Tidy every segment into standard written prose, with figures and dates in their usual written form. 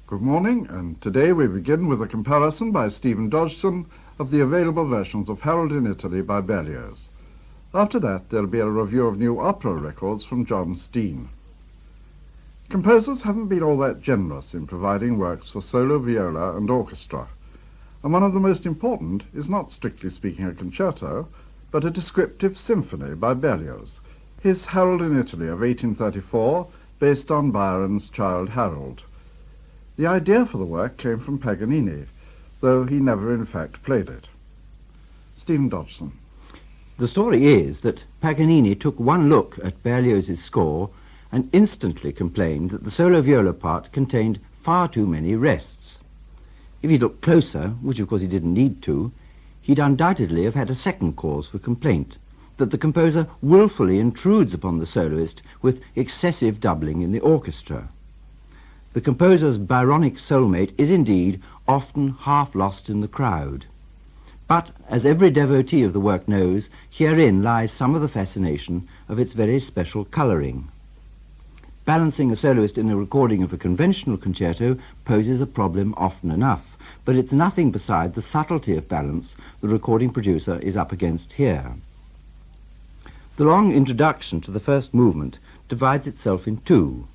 Good morning, and today we begin with a comparison by Stephen Dodgson of the available versions of Harold in Italy by Berlioz. After that, there'll be a review of new opera records from John Steen. Composers haven't been all that generous in providing works for solo viola and orchestra, and one of the most important is not strictly speaking a concerto, but a descriptive symphony by Berlioz, his Harold in Italy of 1834, based on Byron's Childe Harold. The idea for the work came from Paganini, though he never in fact played it. Stephen Dodgson. The story is that Paganini took one look at Berlioz's score and instantly complained that the solo viola part contained far too many rests. If he'd looked closer, which of course he didn't need to, he'd undoubtedly have had a second cause for complaint, that the composer willfully intrudes upon the soloist with excessive doubling in the orchestra. The composer's Byronic soulmate is indeed often half lost in the crowd. But, as every devotee of the work knows, herein lies some of the fascination of its very special colouring. Balancing a soloist in a recording of a conventional concerto poses a problem often enough, but it's nothing beside the subtlety of balance the recording producer is up against here. The long introduction to the first movement divides itself in two.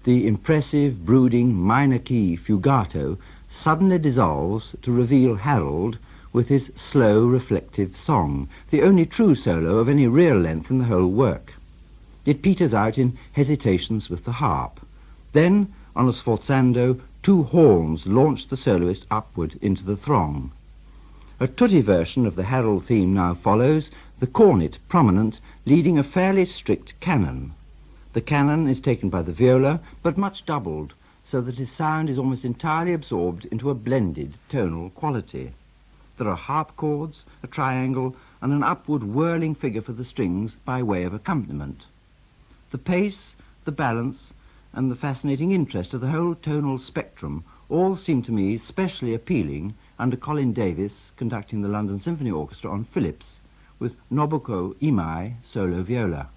The impressive, brooding, minor key fugato suddenly dissolves to reveal Harold with his slow, reflective song, the only true solo of any real length in the whole work. It peters out in hesitations with the harp. Then, on a sforzando, two horns launch the soloist upward into the throng. A tutti version of the Harold theme now follows, the cornet prominent, leading a fairly strict canon. The canon is taken by the viola, but much doubled, so that his sound is almost entirely absorbed into a blended tonal quality. There are harp chords, a triangle, and an upward whirling figure for the strings by way of accompaniment. The pace, the balance, and the fascinating interest of the whole tonal spectrum all seem to me specially appealing under Colin Davis conducting the London Symphony Orchestra on Phillips, with Nobuko Imai solo viola.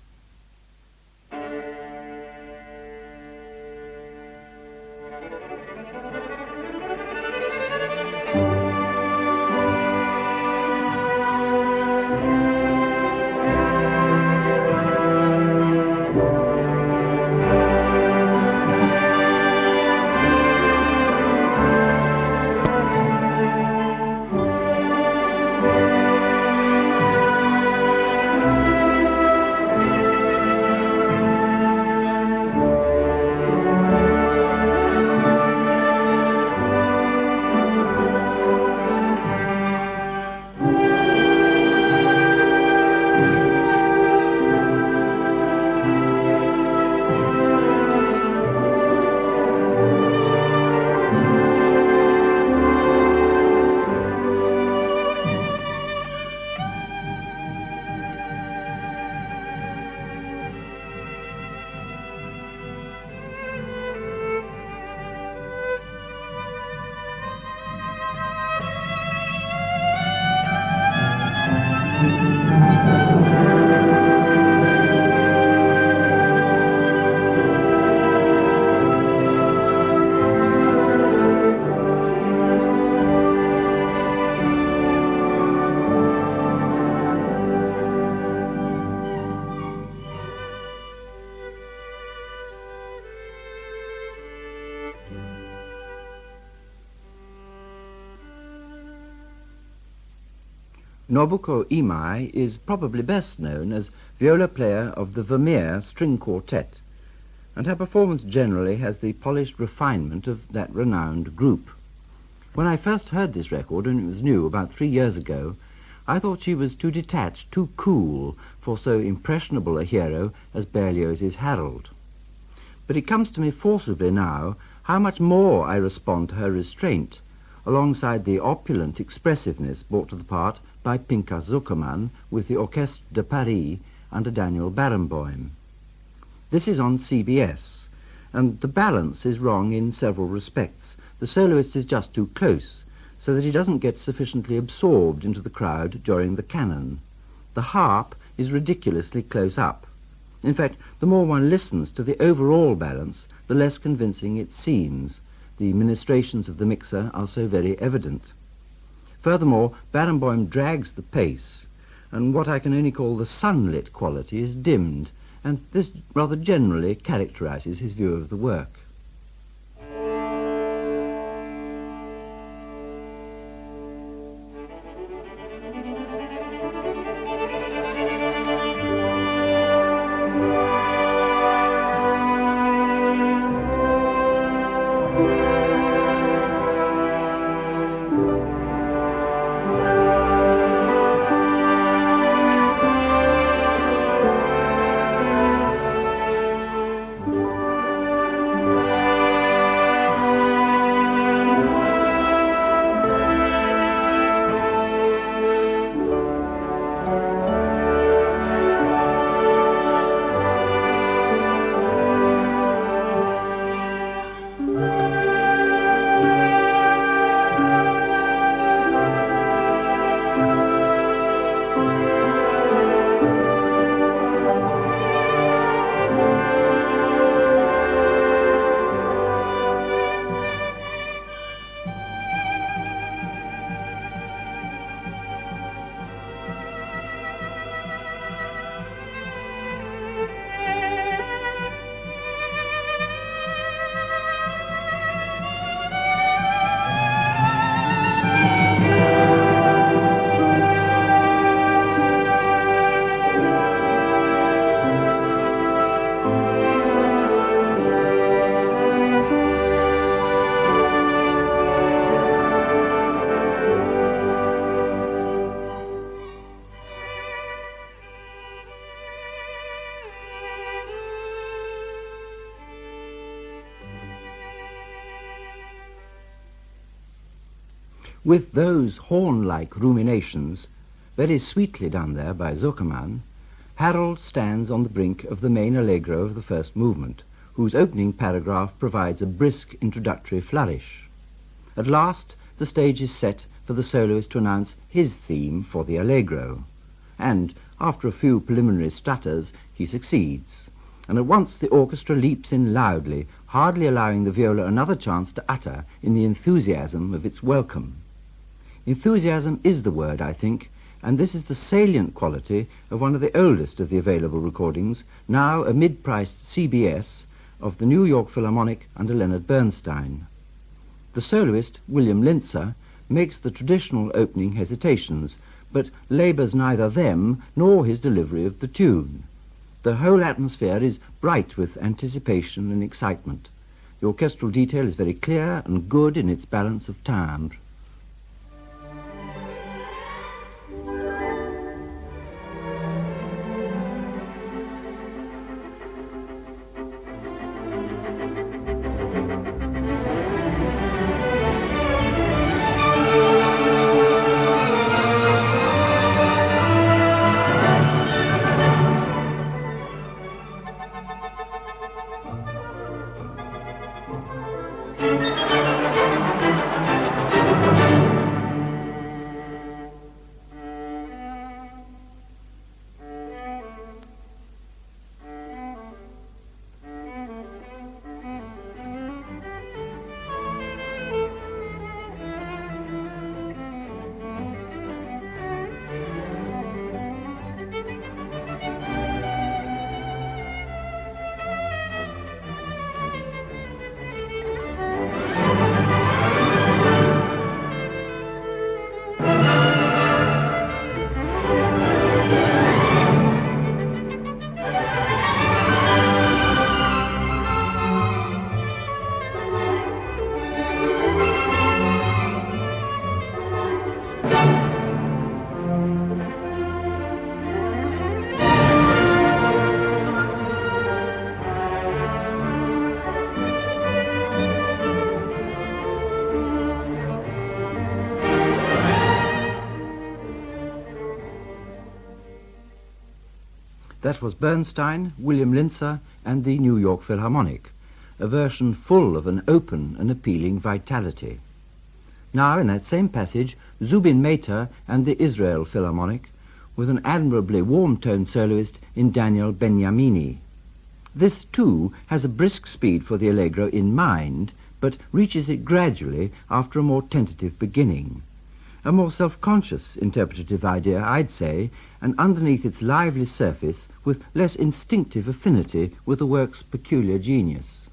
Nobuko Imai is probably best known as viola player of the Vermeer String Quartet, and her performance generally has the polished refinement of that renowned group. When I first heard this record, and it was new about 3 years ago, I thought she was too detached, too cool for so impressionable a hero as Berlioz's Harold. But it comes to me forcibly now how much more I respond to her restraint, alongside the opulent expressiveness brought to the part by Pinchas Zuckerman with the Orchestre de Paris under Daniel Barenboim. This is on CBS, and the balance is wrong in several respects. The soloist is just too close, so that he doesn't get sufficiently absorbed into the crowd during the canon. The harp is ridiculously close up. In fact, the more one listens to the overall balance, the less convincing it seems. the ministrations of the mixer are so very evident. Furthermore, Barenboim drags the pace, and what I can only call the sunlit quality is dimmed, and this rather generally characterizes his view of the work. With those horn-like ruminations, very sweetly done there by Zuckermann, Harold stands on the brink of the main allegro of the first movement, whose opening paragraph provides a brisk introductory flourish. At last, the stage is set for the soloist to announce his theme for the allegro, and, after a few preliminary stutters, he succeeds, and at once the orchestra leaps in loudly, hardly allowing the viola another chance to utter in the enthusiasm of its welcome. Enthusiasm is the word, I think, and this is the salient quality of one of the oldest of the available recordings, now a mid-priced CBS of the New York Philharmonic under Leonard Bernstein. The soloist, William Linzer, makes the traditional opening hesitations, but labours neither them nor his delivery of the tune. The whole atmosphere is bright with anticipation and excitement. The orchestral detail is very clear and good in its balance of timbre. That was Bernstein, William Linzer, and the New York Philharmonic, a version full of an open and appealing vitality. Now, in that same passage, Zubin Mehta and the Israel Philharmonic, with an admirably warm-toned soloist in Daniel Benyamini. This, too, has a brisk speed for the allegro in mind, but reaches it gradually after a more tentative beginning. A more self-conscious interpretative idea, I'd say, and underneath its lively surface with less instinctive affinity with the work's peculiar genius.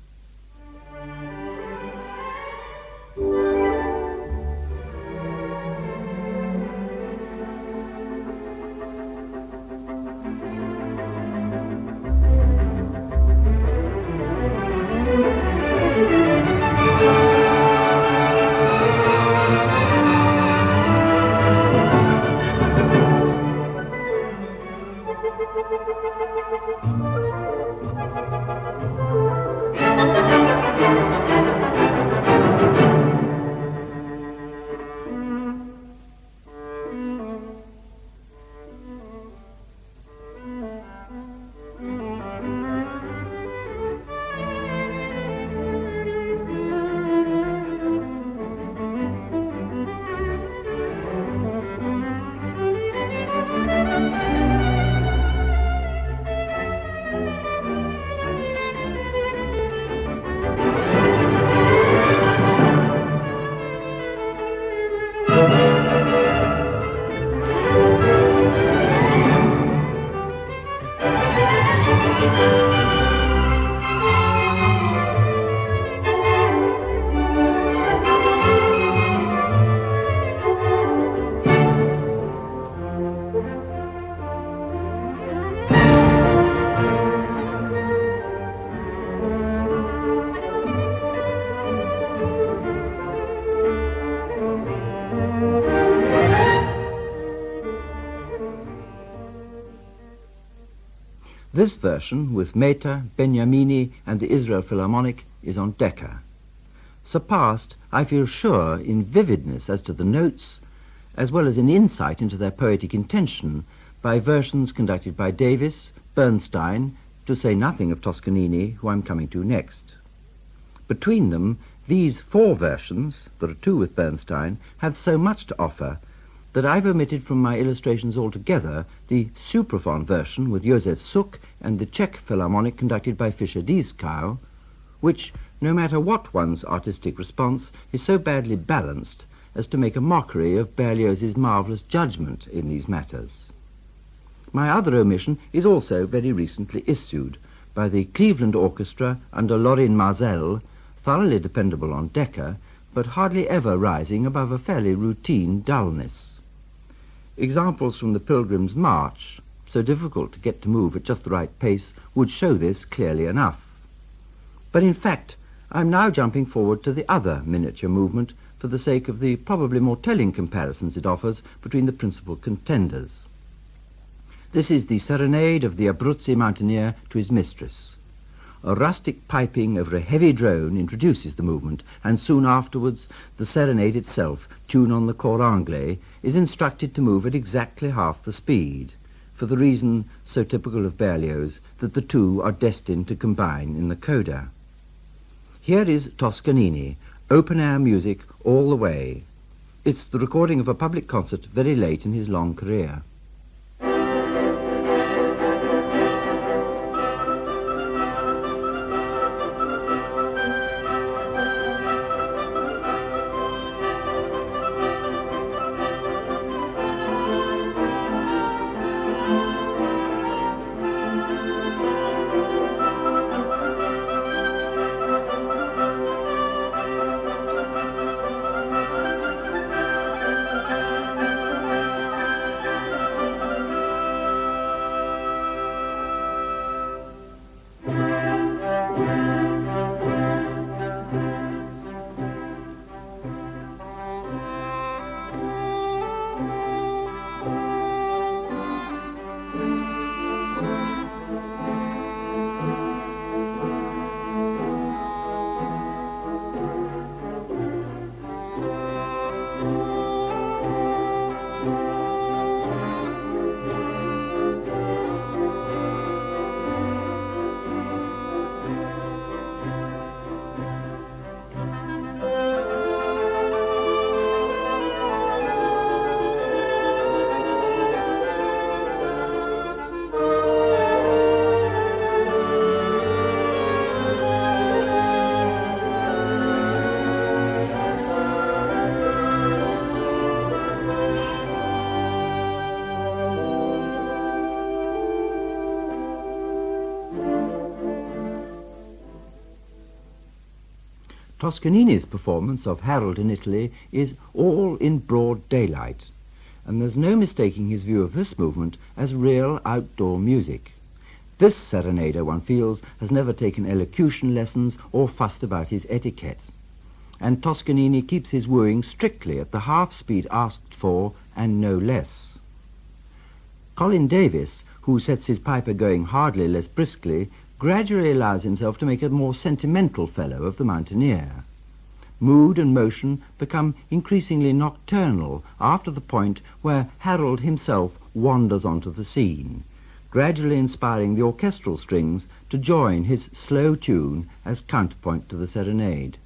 This version, with Mehta, Beniamini and the Israel Philharmonic, is on Decca. Surpassed, I feel sure, in vividness as to the notes, as well as in insight into their poetic intention, by versions conducted by Davis, Bernstein, to say nothing of Toscanini, who I'm coming to next. Between them, these four versions, there are two with Bernstein, have so much to offer that I've omitted from my illustrations altogether the Supraphon version with Josef Suk and the Czech Philharmonic conducted by Fischer-Dieskau, which, no matter what one's artistic response, is so badly balanced as to make a mockery of Berlioz's marvellous judgment in these matters. My other omission is also very recently issued by the Cleveland Orchestra under Lorin Maazel, thoroughly dependable on Decca, but hardly ever rising above a fairly routine dullness. Examples from the Pilgrim's March, so difficult to get to move at just the right pace, would show this clearly enough. But in fact, I'm now jumping forward to the other miniature movement for the sake of the probably more telling comparisons it offers between the principal contenders. This is the serenade of the Abruzzi mountaineer to his mistress. A rustic piping over a heavy drone introduces the movement, and soon afterwards the serenade itself, tuned on the cor anglais, is instructed to move at exactly half the speed, for the reason, so typical of Berlioz, that the two are destined to combine in the coda. Here is Toscanini, open-air music all the way. It's the recording of a public concert very late in his long career. Toscanini's performance of Harold in Italy is all in broad daylight, and there's no mistaking his view of this movement as real outdoor music. This serenader, one feels, has never taken elocution lessons or fussed about his etiquette. And Toscanini keeps his wooing strictly at the half speed asked for, and no less. Colin Davis, who sets his piper going hardly less briskly, gradually allows himself to make a more sentimental fellow of the mountaineer. Mood and motion become increasingly nocturnal after the point where Harold himself wanders onto the scene, gradually inspiring the orchestral strings to join his slow tune as counterpoint to the serenade.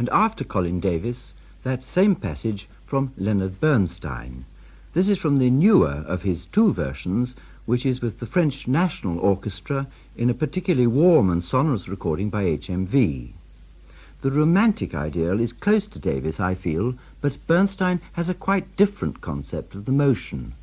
And after Colin Davis, that same passage from Leonard Bernstein. This is from the newer of his two versions, which is with the French National Orchestra in a particularly warm and sonorous recording by HMV. The romantic ideal is close to Davis, I feel, but Bernstein has a quite different concept of the motion.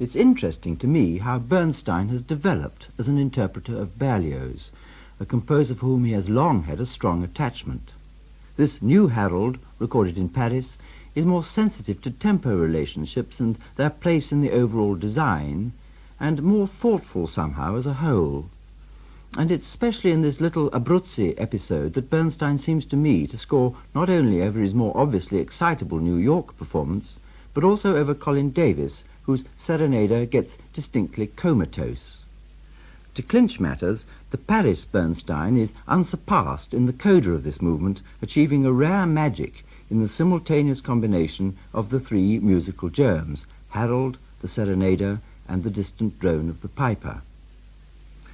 It's interesting to me how Bernstein has developed as an interpreter of Berlioz, a composer for whom he has long had a strong attachment. This new Harold, recorded in Paris, is more sensitive to tempo relationships and their place in the overall design, and more thoughtful somehow as a whole. And it's especially in this little Abruzzi episode that Bernstein seems to me to score not only over his more obviously excitable New York performance, but also over Colin Davis, whose serenader gets distinctly comatose. To clinch matters, the Paris Bernstein is unsurpassed in the coda of this movement, achieving a rare magic in the simultaneous combination of the three musical germs, Harold, the serenader, and the distant drone of the piper.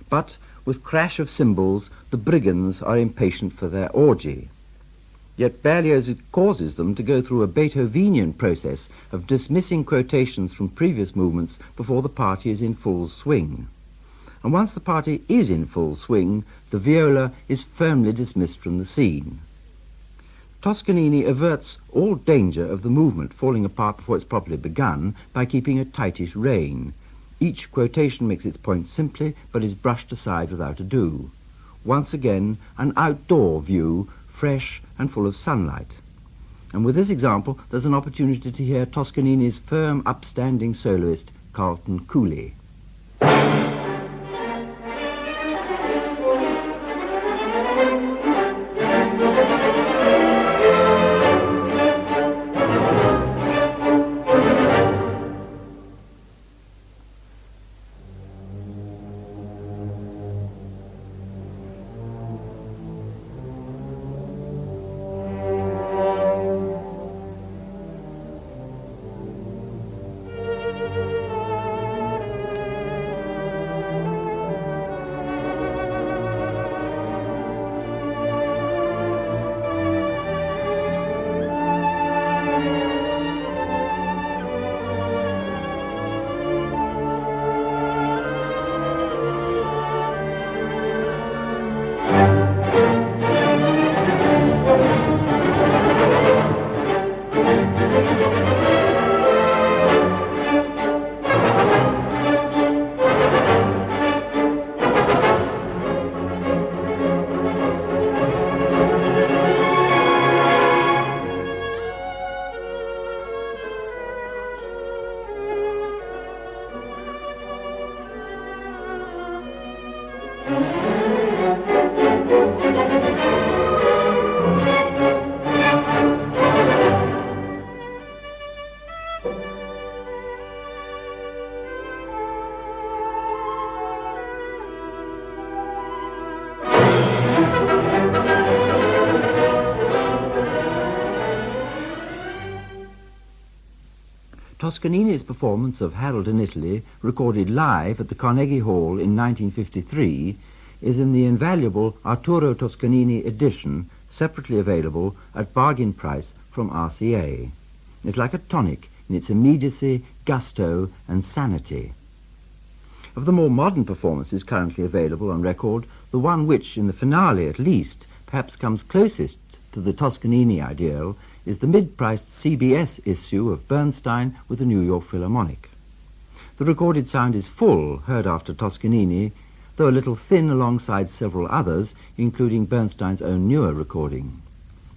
But, with crash of cymbals, the brigands are impatient for their orgy. Yet Berlioz causes them to go through a Beethovenian process of dismissing quotations from previous movements before the party is in full swing. And once the party is in full swing, the viola is firmly dismissed from the scene. Toscanini averts all danger of the movement falling apart before it's properly begun by keeping a tightish rein. Each quotation makes its point simply, but is brushed aside without ado. Once again, an outdoor view, fresh and full of sunlight. And with this example, there's an opportunity to hear Toscanini's firm, upstanding soloist, Carlton Cooley. Toscanini's performance of Harold in Italy, recorded live at the Carnegie Hall in 1953, is in the invaluable Arturo Toscanini edition, separately available at bargain price from RCA. It's like a tonic in its immediacy, gusto, and sanity. Of the more modern performances currently available on record, the one which, in the finale at least, perhaps comes closest to the Toscanini ideal is the mid-priced CBS issue of Bernstein with the New York Philharmonic. The recorded sound is full, heard after Toscanini, though a little thin alongside several others, including Bernstein's own newer recording.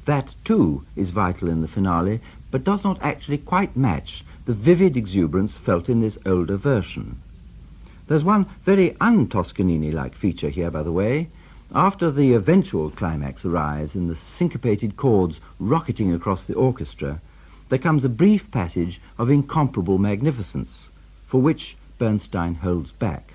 That, too, is vital in the finale, but does not actually quite match the vivid exuberance felt in this older version. There's one very un-Toscanini-like feature here, by the way. After the eventual climax arrives and the syncopated chords rocketing across the orchestra, there comes a brief passage of incomparable magnificence, for which Bernstein holds back.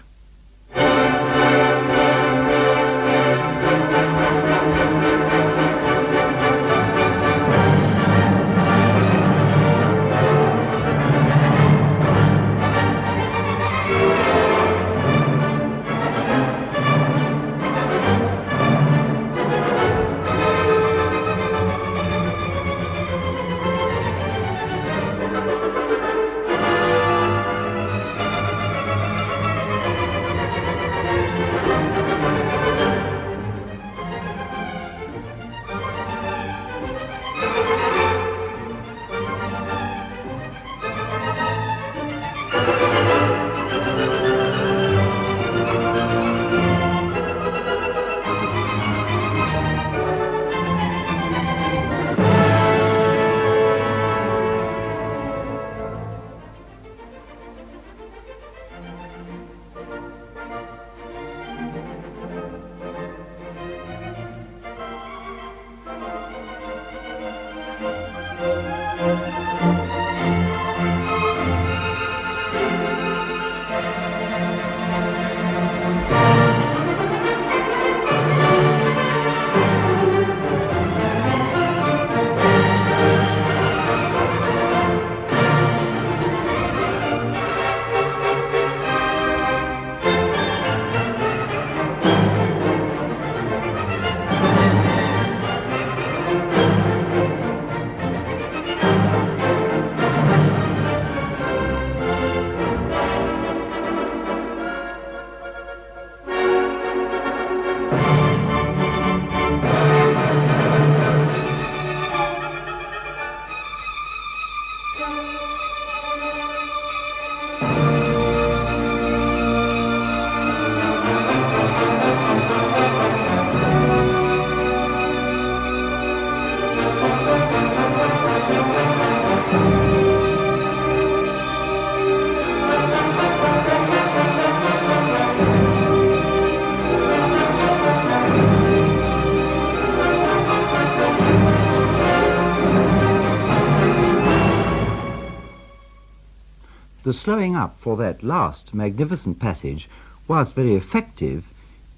The slowing up for that last magnificent passage, whilst very effective,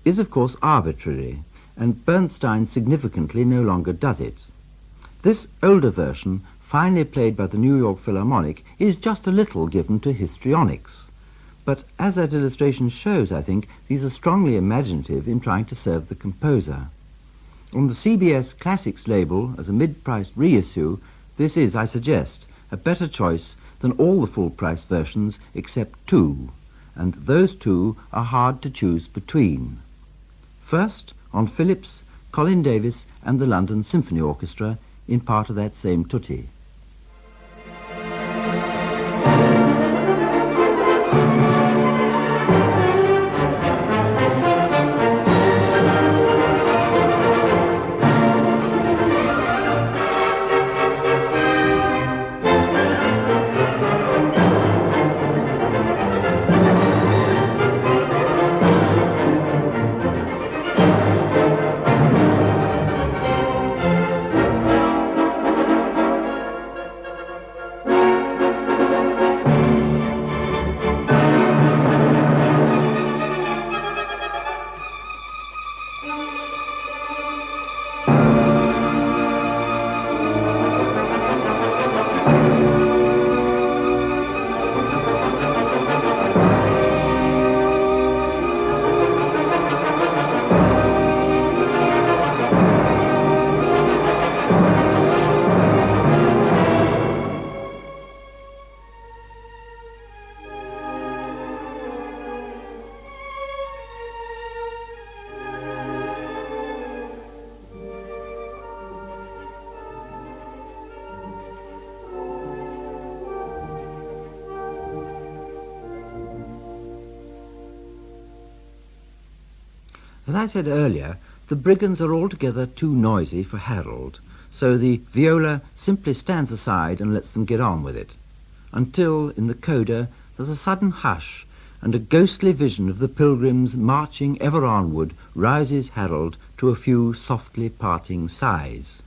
is of course arbitrary, and Bernstein significantly no longer does it. This older version, finely played by the New York Philharmonic, is just a little given to histrionics. But as that illustration shows, I think, these are strongly imaginative in trying to serve the composer. On the CBS Classics label, as a mid-priced reissue, this is, I suggest, a better choice than all the full-price versions except two, and those two are hard to choose between. First, on Phillips, Colin Davis and the London Symphony Orchestra in part of that same tutti. As I said earlier, the brigands are altogether too noisy for Harold, so the viola simply stands aside and lets them get on with it, until, in the coda, there's a sudden hush, and a ghostly vision of the pilgrims marching ever onward rouses Harold to a few softly parting sighs.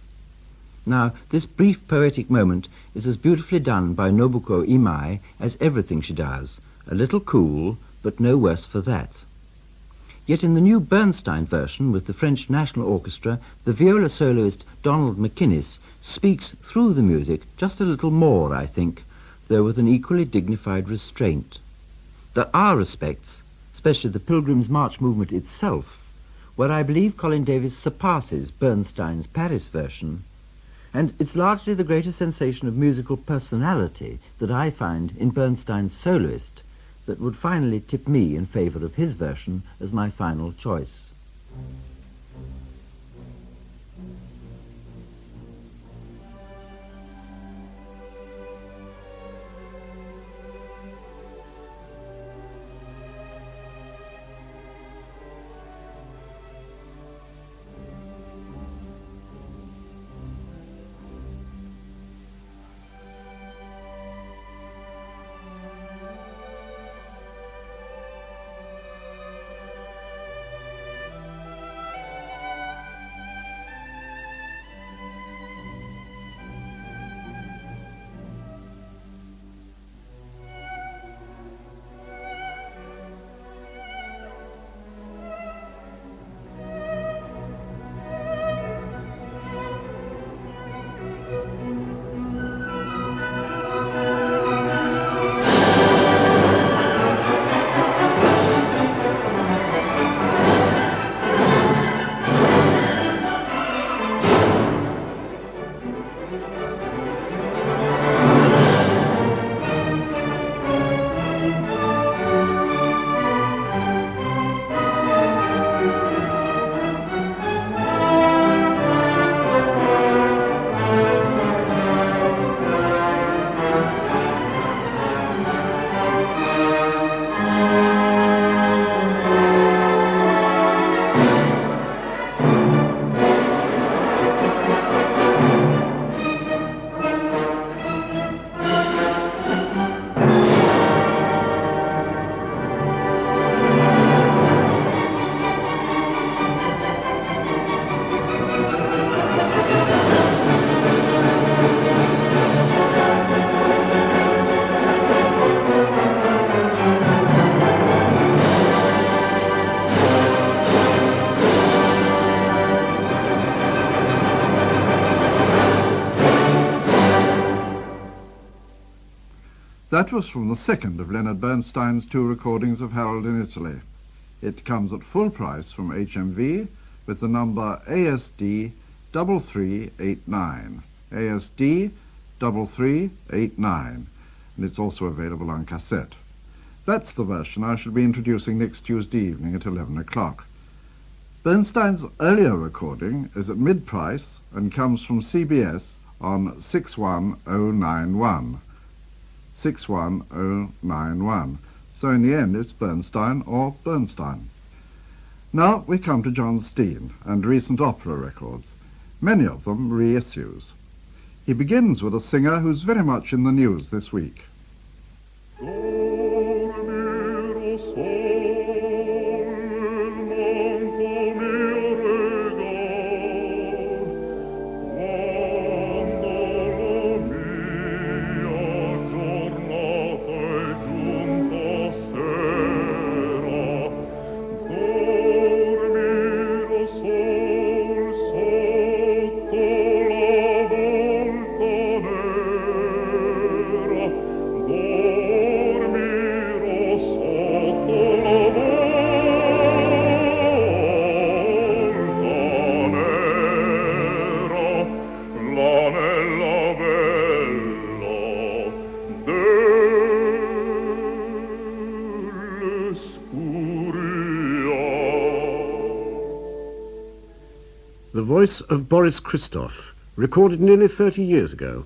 Now, this brief poetic moment is as beautifully done by Nobuko Imai as everything she does, a little cool, but no worse for that. Yet in the new Bernstein version with the French National Orchestra, the viola soloist Donald McInnes speaks through the music just a little more, I think, though with an equally dignified restraint. There are respects, especially the Pilgrim's March movement itself, where I believe Colin Davis surpasses Bernstein's Paris version, and it's largely the greater sensation of musical personality that I find in Bernstein's soloist that would finally tip me in favour of his version as my final choice. That was from the second of Leonard Bernstein's two recordings of Harold in Italy. It comes at full price from HMV with the number ASD 3389. ASD 3389. And it's also available on cassette. That's the version I shall be introducing next Tuesday evening at 11 o'clock. Bernstein's earlier recording is at mid-price and comes from CBS on 61091. 61091. So in the end it's Bernstein or Bernstein. Now we come to John Steen and recent opera records, many of them reissues. He begins with a singer who's very much in the news this week. The voice of Boris Christoph, recorded nearly 30 years ago.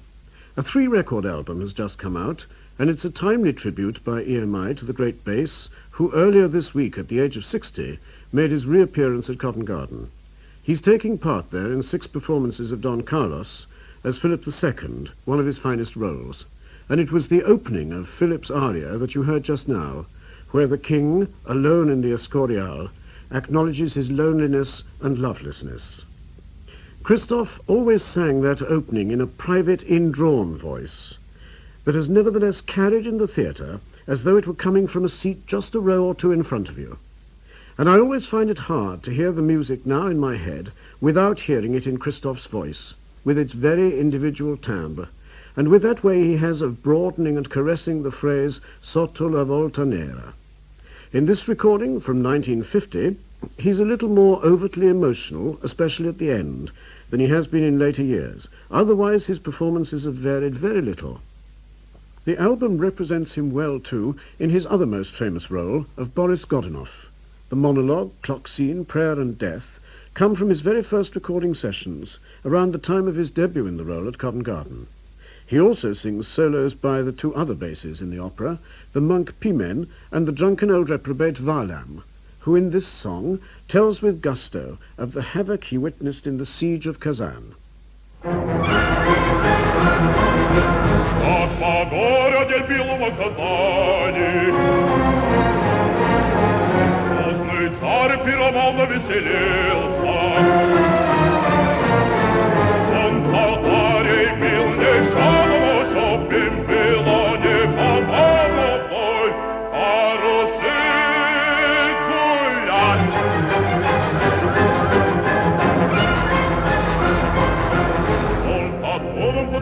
A 3-record album has just come out, and it's a timely tribute by EMI to the great bass, who earlier this week, at the age of 60, made his reappearance at Covent Garden. He's taking part there in 6 performances of Don Carlos as Philip II, one of his finest roles. And it was the opening of Philip's aria that you heard just now, where the king, alone in the Escorial, acknowledges his loneliness and lovelessness. Christoph always sang that opening in a private, indrawn voice, but has nevertheless carried in the theatre as though it were coming from a seat just a row or two in front of you. And I always find it hard to hear the music now in my head without hearing it in Christoph's voice, with its very individual timbre, and with that way he has of broadening and caressing the phrase sotto la volta nera. In this recording from 1950, he's a little more overtly emotional, especially at the end, than he has been in later years. Otherwise, his performances have varied very little. The album represents him well, too, in his other most famous role of Boris Godunov. The monologue, clock scene, prayer and death come from his very first recording sessions, around the time of his debut in the role at Covent Garden. He also sings solos by the 2 other basses in the opera, the monk Pimen and the drunken old reprobate Varlam, who in this song tells with gusto of the havoc he witnessed in the siege of Kazan.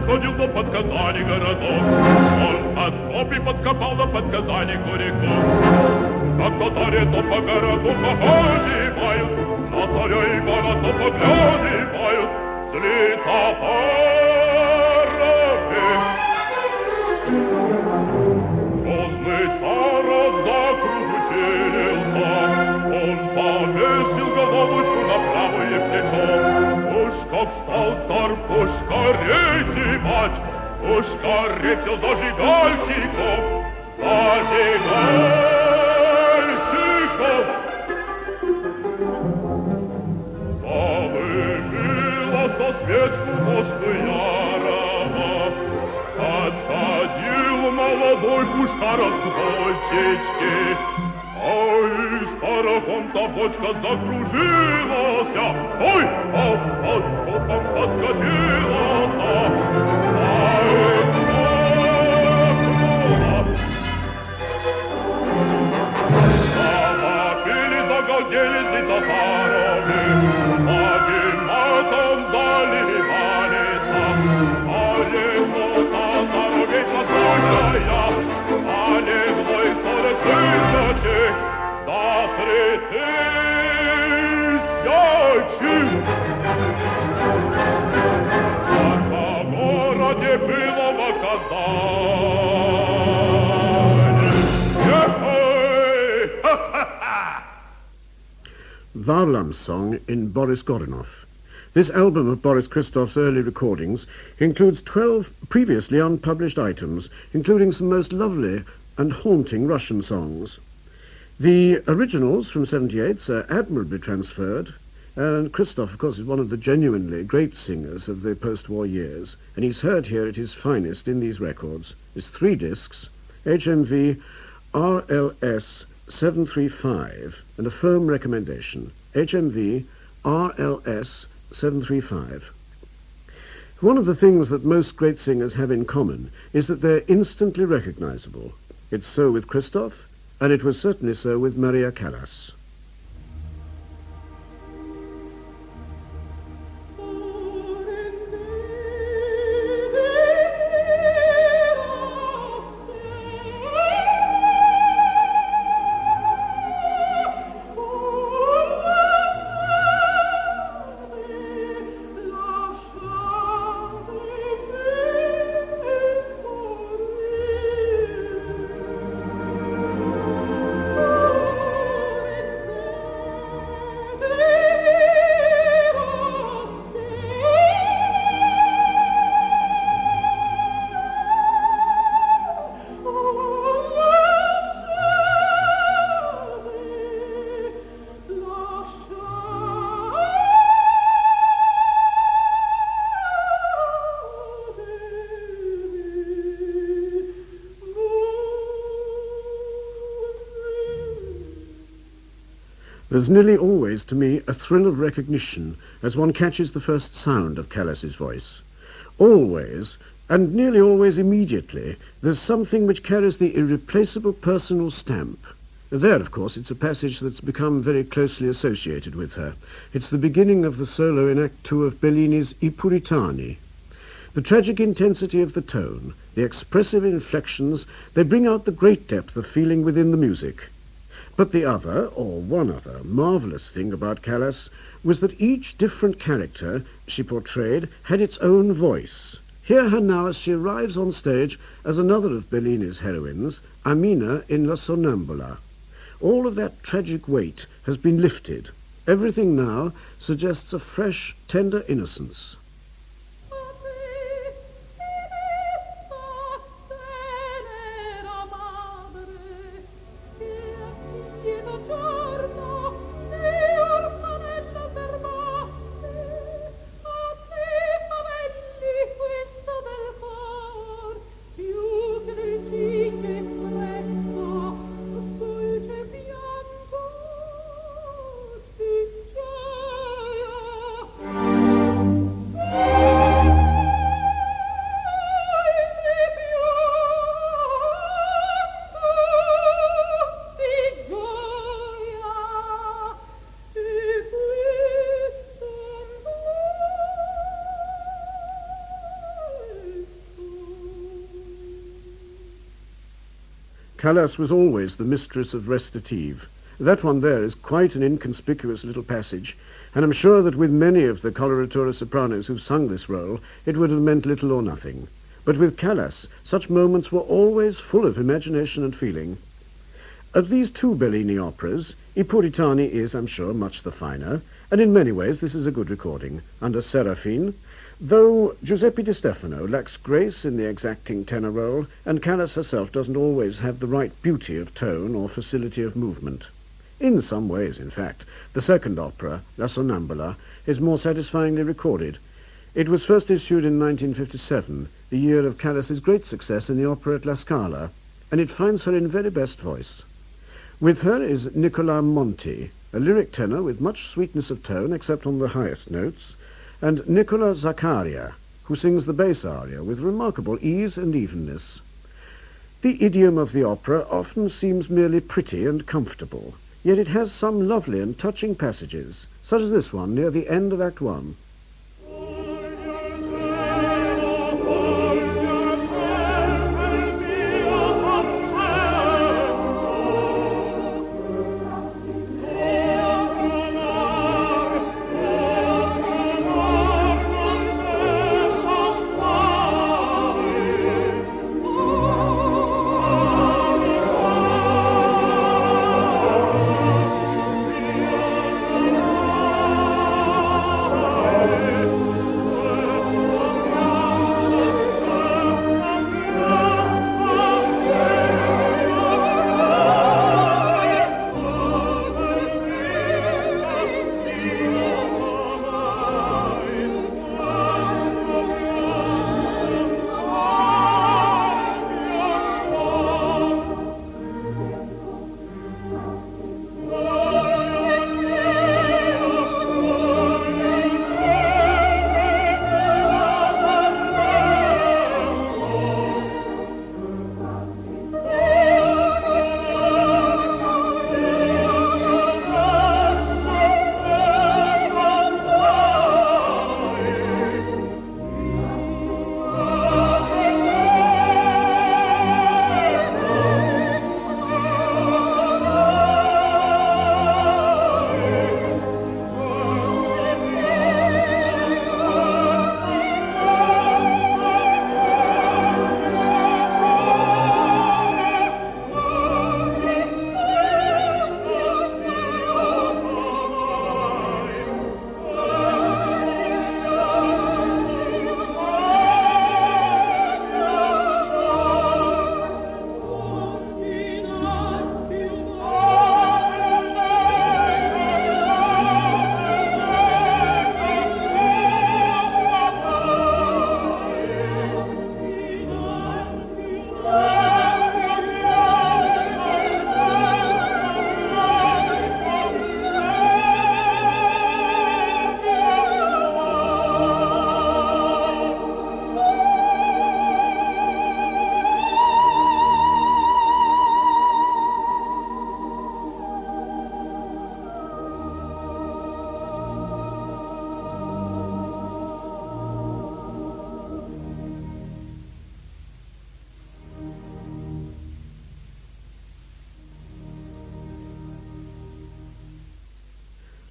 Ходил до под Казани городок, он от копий подкопал до под Казани горяков. Как татаре то по городу похоживают, на царя Ивана то поглядывают, зли татары. Грозный царь закружился, он повесил головушку на правое плечо. Уж как стал царь пушкарей зевать, пушкарей все зажигальщиков, зажигальщиков. Залыбила со свечку Москвы Ярова, отходил молодой пушкар от дочечки, ой, с порохом-то бочка закружилась, ой, под копом подкатилась, ай, завопили, загалдели с татарами, маги матом заливались, а ему татарович отпущая, Varlam's song in Boris Godunov. This album of Boris Christoph's early recordings includes 12 previously unpublished items, including some most lovely and haunting Russian songs. The originals from 78 are admirably transferred, and Christoph, of course, is one of the genuinely great singers of the post-war years, and he's heard here at his finest in these records. It's 3 discs, HMV RLS 735, and a firm recommendation, HMV RLS 735. One of the things that most great singers have in common is that they're instantly recognizable. It's so with Christoph, and it was certainly so with Maria Callas. There's nearly always, to me, a thrill of recognition as one catches the first sound of Callas's voice. Always, and nearly always immediately, there's something which carries the irreplaceable personal stamp. There, of course, it's a passage that's become very closely associated with her. It's the beginning of the solo in Act 2 of Bellini's I Puritani. The tragic intensity of the tone, the expressive inflections, they bring out the great depth of feeling within the music. But the other, or one other, marvellous thing about Callas was that each different character she portrayed had its own voice. Hear her now as she arrives on stage as another of Bellini's heroines, Amina in La Sonnambula. All of that tragic weight has been lifted. Everything now suggests a fresh, tender innocence. Callas was always the mistress of recitative. That one there is quite an inconspicuous little passage, and I'm sure that with many of the coloratura sopranos who've sung this role, it would have meant little or nothing. But with Callas, such moments were always full of imagination and feeling. Of these 2 Bellini operas, I Puritani is, I'm sure, much the finer, and in many ways this is a good recording, under Serafin, though Giuseppe Di Stefano lacks grace in the exacting tenor role, and Callas herself doesn't always have the right beauty of tone or facility of movement. In some ways, in fact, the second opera, La Sonnambula, is more satisfyingly recorded. It was first issued in 1957, the year of Callas's great success in the opera at La Scala, and it finds her in very best voice. With her is Nicola Monti, a lyric tenor with much sweetness of tone except on the highest notes, and Nicola Zaccaria, who sings the bass aria with remarkable ease and evenness. The idiom of the opera often seems merely pretty and comfortable, yet it has some lovely and touching passages, such as this one near the end of Act 1.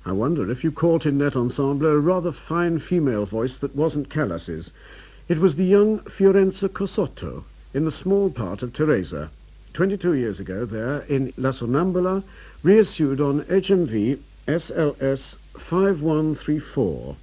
I wonder if you caught in that ensemble a rather fine female voice that wasn't Callas's. It was the young Fiorenza Cosotto in the small part of Teresa, 22 years ago there in La Sonnambula, reissued on HMV SLS 5134.